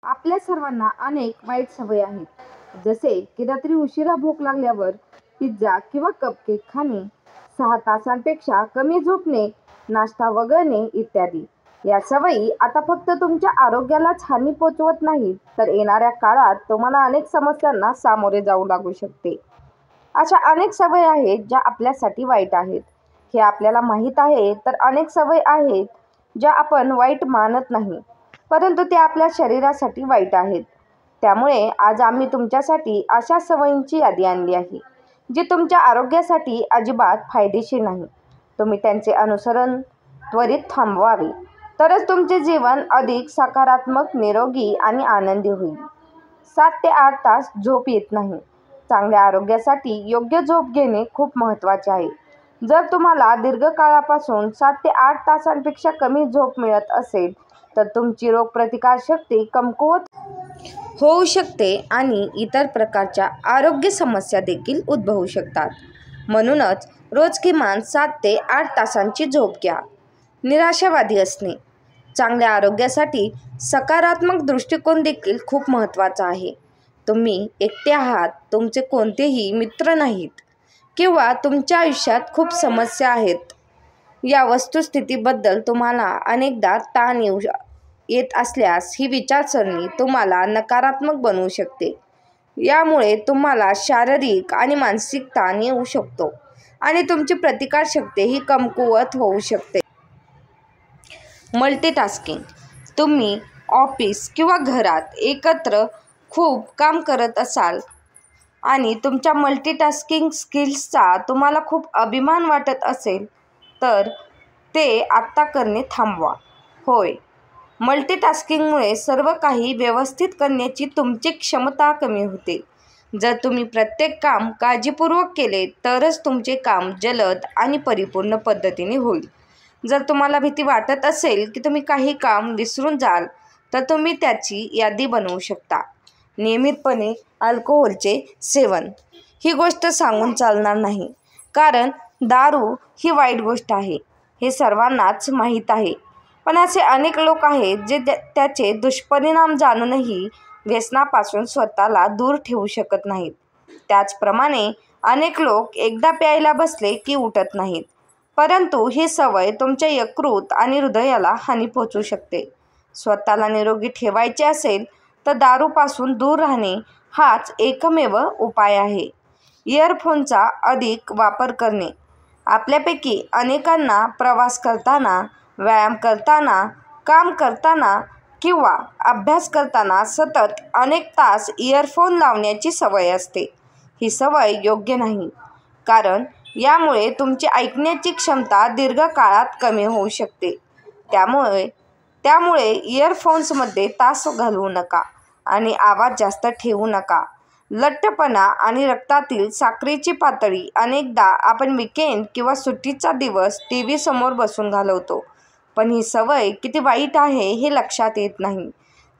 आपल्या सर्वांना अनेक वाईट सवयी आहेत, जसे की रात्री उशिरा भूक लागल्यावर पिझ्झा किंवा कपकेक खाणे, 6 तासांपेक्षा कमी झोपणे, नाश्ता वगळणे इत्यादी. या सवयी आता फक्त तुमच्या आरोग्यालाच हानी पोहोचवत नाहीत, तर येणाऱ्या काळात तुम्हाला अनेक समस्यांना सामोरे जाऊ लागू शकते. अशा अनेक सवयी आहेत ज्या आपल्यासाठी वाईट आहेत, हे आपल्याला माहीत आहे. तर अनेक सवयी आहेत ज्या आपण वाईट मानत नाही, परंतु ते आपल्या शरीरासाठी वाईट आहेत. त्यामुळे आज आम्ही तुमच्यासाठी अशा सवयींची यादी आणली आहे जी तुमच्या आरोग्यासाठी अजिबात फायदेशीर नाही. तुम्ही त्यांचे अनुसरण त्वरित थांबवावे, तरच तुमचे जीवन अधिक सकारात्मक, निरोगी आणि आनंदी होईल. 7 ते 8 तास झोप येत नाही. चांगल्या आरोग्यासाठी योग्य झोप घेणे खूप महत्त्वाचे आहे. जर तुम्हाला दीर्घकाळापासून 7 ते 8 तासांपेक्षा कमी झोप मिळत असेल, तर तुमची रोगप्रतिकारशक्ती कमकुवत होऊ शकते आणि इतर प्रकारच्या आरोग्य समस्या देखील उद्भवू शकतात. म्हणूनच रोज किमान 7 ते 8 तासांची झोप घ्या. निराशावादी असणे. चांगल्या आरोग्यासाठी सकारात्मक दृष्टिकोन देखील खूप महत्त्वाचा आहे. तुम्ही एकटे आहात, तुमचे कोणतेही मित्र नाहीत किंवा तुमच्या आयुष्यात खूप समस्या आहेत. या वस्तुस्थितीबद्दल तुम्हाला अनेकदा ताण येत असल्यास ही विचारसरणी तुम्हाला नकारात्मक बनवू शकते. यामुळे तुम्हाला शारीरिक आणि मानसिक ताण येऊ शकतो आणि तुमची प्रतिकारशक्तीही कमकुवत होऊ शकते. मल्टीटास्किंग. तुम्ही ऑफिस किंवा घरात एकत्र खूप काम करत असाल आणि तुमच्या मल्टीटास्किंग स्किल्सचा तुम्हाला खूप अभिमान वाटत असेल, तर ते आत्ता करणे थांबवा. होय, मल्टीटास्किंगमुळे सर्व काही व्यवस्थित करण्याची तुमची क्षमता कमी होते. जर तुम्ही प्रत्येक काम काळजीपूर्वक केले तरच तुमचे काम जलद आणि परिपूर्ण पद्धतीने होईल. जर तुम्हाला भीती वाटत असेल की तुम्ही काही काम विसरून जाल, तर तुम्ही त्याची यादी बनवू शकता. नियमितपणे अल्कोहोलचे सेवन. ही गोष्ट सांगून चालणार नाही, कारण दारू ही वाईट गोष्ट आहे हे सर्वांनाच माहीत आहे. पण असे अनेक लोक आहेत जे त्याचे दुष्परिणाम जाणूनही व्यसनापासून स्वतःला दूर ठेवू शकत नाहीत. त्याचप्रमाणे अनेक लोक एकदा प्यायला बसले की उठत नाहीत, परंतु ही सवय तुमच्या यकृत आणि हृदयाला हानी पोहोचवू शकते. स्वतःला निरोगी ठेवायचे असेल तर दारूपासून दूर राहणे हाच एकमेव उपाय आहे. इयरफोनचा अधिक वापर करणे. आपल्यापैकी अनेकांना प्रवास करताना, व्यायाम करताना, काम करताना किंवा अभ्यास करताना सतत अनेक तास इयरफोन लावण्याची सवय असते. ही सवय योग्य नाही, कारण यामुळे तुमची ऐकण्याची क्षमता दीर्घकाळात कमी होऊ शकते. त्यामुळे इयरफोन्समध्ये तास घालवू नका आणि आवाज जास्त ठेवू नका. लठ्ठपणा आणि रक्तातील साखरेची पातळी. अनेकदा आपण वीकेंड किंवा सुट्टीचा दिवस टीव्ही समोर बसून घालवतो, पण ही सवय किती वाईट आहे हे लक्षात येत नाही.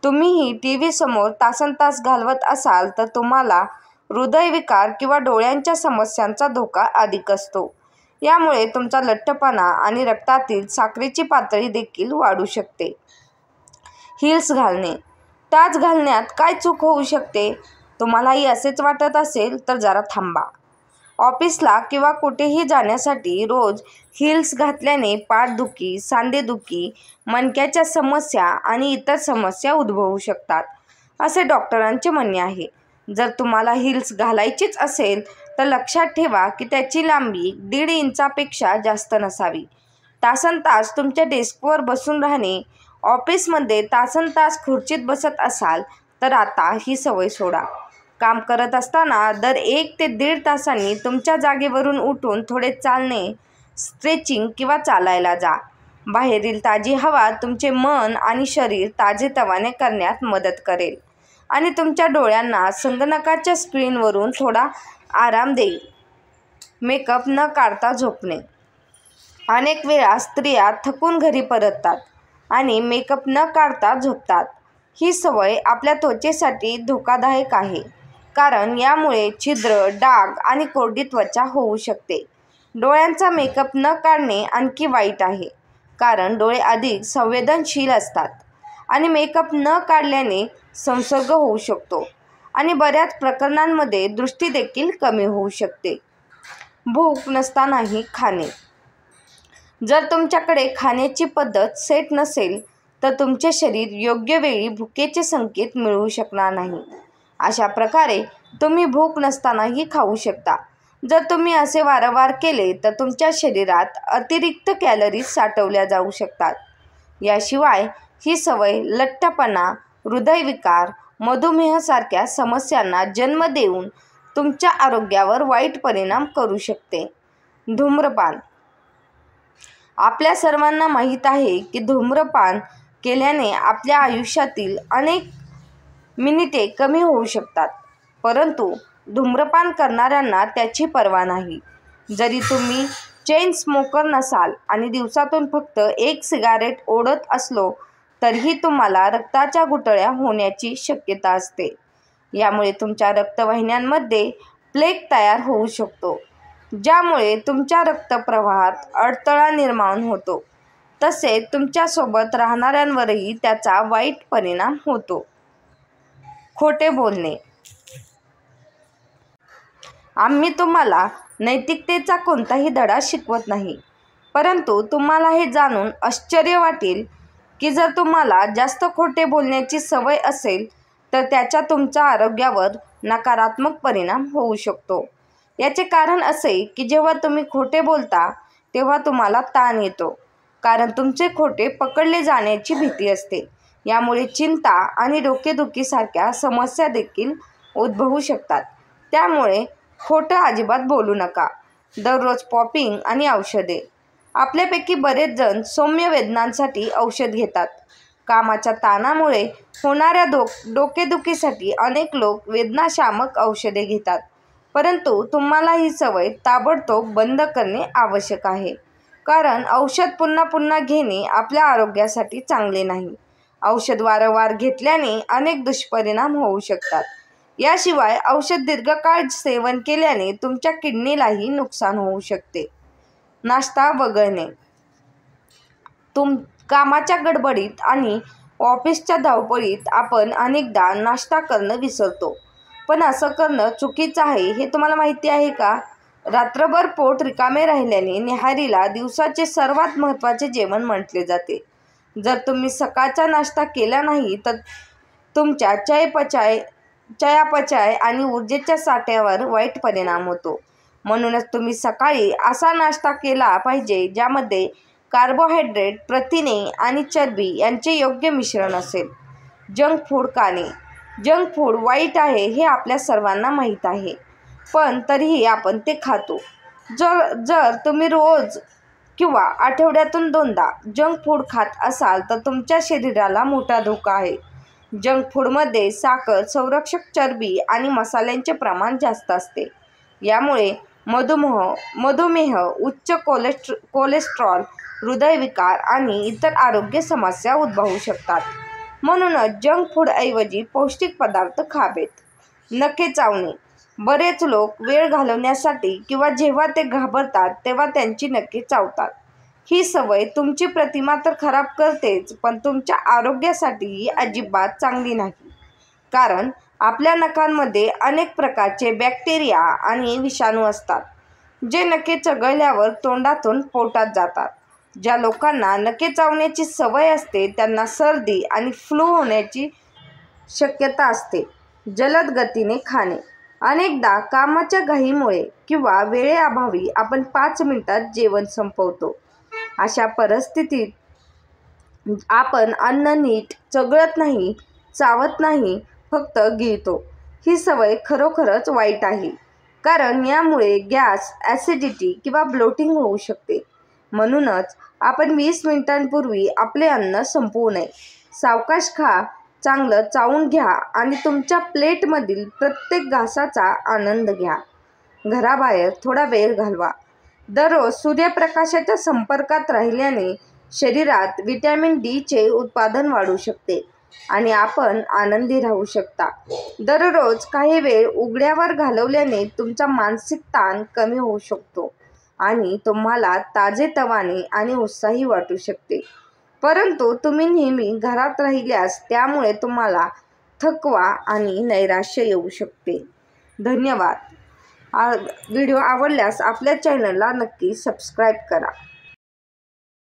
तुम्हीही टीव्ही समोर तासनतास घालवत असाल तर तुम्हाला हृदयविकार किंवा डोळ्यांच्या समस्यांचा धोका अधिक असतो. यामुळे तुमचा लठ्ठपणा आणि रक्तातील साखरेची पातळी देखील वाढू शकते. हील्स घालणे. टाच घालण्यात काय चूक होऊ शकते? तुम्हालाही असेच वाटत असेल तर जरा थांबा. ऑफिसला किंवा कुठेही जाण्यासाठी रोज हील्स घातल्याने पाठदुखी, सांधेदुखी, मणक्याच्या समस्या आणि इतर समस्या उद्भवू शकतात, असे डॉक्टरांचे म्हणणे आहे. जर तुम्हाला हील्स घालायचीच असेल तर लक्षात ठेवा की त्याची लांबी 1.5 इंचापेक्षा जास्त नसावी. तासनतास तुमच्या डेस्कवर बसून राहणे. ऑफिसमध्ये तासनतास खुर्चीत बसत असाल तर आता ही सवय सोडा. काम करत असताना दर 1 ते 1.5 तासांनी तुमच्या जागेवरून उठून थोडे चालणे, स्ट्रेचिंग किंवा चालायला जा. बाहेरील ताजी हवा तुमचे मन आणि शरीर ताजेतवाने करण्यात मदत करेल आणि तुमच्या डोळ्यांना संगणकाच्या स्क्रीनवरून थोडा आराम देईल. मेकअप न काढता झोपणे. अनेक वेळा स्त्रिया थकून घरी परततात आणि मेकअप न काढता झोपतात. ही सवय आपल्या त्वचेसाठी धोकादायक आहे, कारण यामुळे छिद्र, डाग आणि कोरडी त्वचा होऊ शकते. डोळ्यांचा मेकअप न काढणे आणखी वाईट आहे, कारण डोळे अधिक संवेदनशील असतात आणि मेकअप न काढल्याने संसर्ग होऊ शकतो आणि बऱ्याच प्रकरणांमध्ये दृष्टी देखील कमी होऊ शकते. भूक नसतानाही खाणे. जर तुमच्याकडे खाण्याची पद्धत सेट नसेल तर तुमचे शरीर योग्य वेळी भुकेचे संकेत मिळवू शकणार नाही. अशा प्रकारे तुम्ही भूक नसतानाही खाऊ शकता. जर तुम्ही असे वारंवार केले तर तुमच्या शरीरात अतिरिक्त कॅलरीज साठवल्या जाऊ शकतात. याशिवाय ही सवय लठ्ठपणा, हृदयविकार, मधुमेहासारख्या समस्यांना जन्म देऊन तुमच्या आरोग्यावर वाईट परिणाम करू शकते. धूम्रपान. आपल्या सर्वांना माहीत आहे की धूम्रपान केल्याने आपल्या आयुष्यातील अनेक मिनिटे कमी होऊ शकतात, परंतु धूम्रपान करणाऱ्यांना त्याची पर्वा नाही. जरी तुम्ही चेन स्मोकर नसाल आणि दिवसातून फक्त 1 सिगारेट ओढत असलो तरीही तुम्हाला रक्ताच्या गुठळ्या होण्याची शक्यता असते. यामुळे तुमच्या रक्तवाहिन्यांमध्ये प्लेक तयार होऊ शकतो, ज्यामुळे तुमच्या रक्तप्रवाहात अडथळा निर्माण होतो. तसेच तुमच्यासोबत राहणाऱ्यांवरही त्याचा वाईट परिणाम होतो. खोटे बोलणे. आम्ही तुम्हाला नैतिकतेचा कोणताही धडा शिकवत नाही, परंतु तुम्हाला हे जाणून आश्चर्य वाटेल की जर तुम्हाला जास्त खोटे बोलण्याची सवय असेल तर त्याचा तुमच्या आरोग्यावर नकारात्मक परिणाम होऊ शकतो. याचे कारण असे की जेव्हा तुम्ही खोटे बोलता तेव्हा तुम्हाला ताण येतो, कारण तुमचे खोटे पकडले जाण्याची भीती असते. यामुळे चिंता आणि डोकेदुखीसारख्या समस्या देखील उद्भवू शकतात. त्यामुळे खोटं अजिबात बोलू नका. दररोज पॉपिंग आणि औषधे. आपल्यापैकी बरेच जण सौम्य वेदनांसाठी औषध घेतात. कामाच्या ताणामुळे होणाऱ्या डोकेदुखीसाठी अनेक लोक वेदनाशामक औषधे घेतात, परंतु तुम्हाला ही सवय ताबडतोब बंद करणे आवश्यक आहे, कारण औषध पुन्हा पुन्हा घेणे आपल्या आरोग्यासाठी चांगले नाही. औषध वारंवार घेतल्याने अनेक दुष्परिणाम होऊ शकतात. याशिवाय औषध दीर्घकाळ सेवन केल्याने तुमच्या किडनीलाही नुकसान होऊ शकते. नाश्ता वगळणे. कामाच्या गडबडीत आणि ऑफिसच्या धावपळीत आपण अनेकदा नाश्ता करणं विसरतो, पण असं करणं चुकीचं आहे हे तुम्हाला माहिती आहे का? रात्रभर पोट रिकामे राहिल्याने न्याहारीला दिवसाचे सर्वात महत्त्वाचे जेवण म्हटले जाते. जर तुम्ही सकाळचा नाश्ता केला नाही तर तुमच्या चयापचय आणि ऊर्जेच्या साठ्यावर वाईट परिणाम होतो. म्हणूनच तुम्ही सकाळी असा नाश्ता केला पाहिजे ज्यामध्ये कार्बोहायड्रेट, प्रथिने आणि चरबी यांचे योग्य मिश्रण असेल. जंक फूड खाणे. जंक फूड वाईट आहे हे आपल्या सर्वांना माहीत आहे, पण तरीही आपण ते खातो. जर तुम्ही रोज किंवा आठवड्यातून 2दा जंक फूड खात असाल तर तुमच्या शरीराला मोठा धोका आहे. जंक फूडमध्ये साखर, संरक्षक चरबी आणि मसाल्यांचे प्रमाण जास्त असते. यामुळे मधुमेह, उच्च कोलेस्ट्रॉल, हृदयविकार आणि इतर आरोग्य समस्या उद्भवू शकतात. म्हणूनच जंक फूडऐवजी पौष्टिक पदार्थ खावेत. नखे चावणे. बरेच लोक वेळ घालवण्यासाठी किंवा जेव्हा ते घाबरतात तेव्हा त्यांची नखे चावतात. ही सवय तुमची प्रतिमा तर खराब करतेच, पण तुमच्या आरोग्यासाठीही अजिबात चांगली नाही, कारण आपल्या नखांमध्ये अनेक प्रकारचे बॅक्टेरिया आणि विषाणू असतात, जे नखे चघळल्यावर तोंडातून पोटात जातात. ज्या लोकांना नखे चावण्याची सवय असते त्यांना सर्दी आणि फ्लू होण्याची शक्यता असते. जलद गतीने खाणे. अनेकदा कामाच्या घाईमुळे किंवा वेळेअभावी आपण 5 मिनिटात जेवण संपवतो. अशा परिस्थितीत आपण अन्न नीट चघळत नाही, चावत नाही, फक्त गिळतो. ही सवय खरोखरच वाईट आहे, कारण यामुळे गॅस, ॲसिडिटी किंवा ब्लोटिंग होऊ शकते. म्हणूनच आपण 20 मिनिटांपूर्वी आपले अन्न संपवू नये. सावकाश खा, चांगलं चावून घ्या आणि तुमच्या प्लेटमधील प्रत्येक घासाचा आनंद घ्या. घराबाहेर थोडा वेळ घालवा. दररोज सूर्यप्रकाशाच्या संपर्कात राहिल्याने शरीरात व्हिटॅमिन डीचे उत्पादन वाढू शकते आणि आपण आनंदी राहू शकता. दररोज काही वेळ उघड्यावर घालवल्याने तुमचा मानसिक ताण कमी होऊ शकतो आणि तुम्हाला ताजेतवाने आणि उत्साही वाटू शकते. परंतु तुम्ही नेहमी घरात राहिल्यास त्यामुळे तुम्हाला थकवा आणि नैराश्य येऊ शकते. धन्यवाद. व्हिडिओ आवडल्यास आपल्या चॅनलला नक्की सबस्क्राईब करा.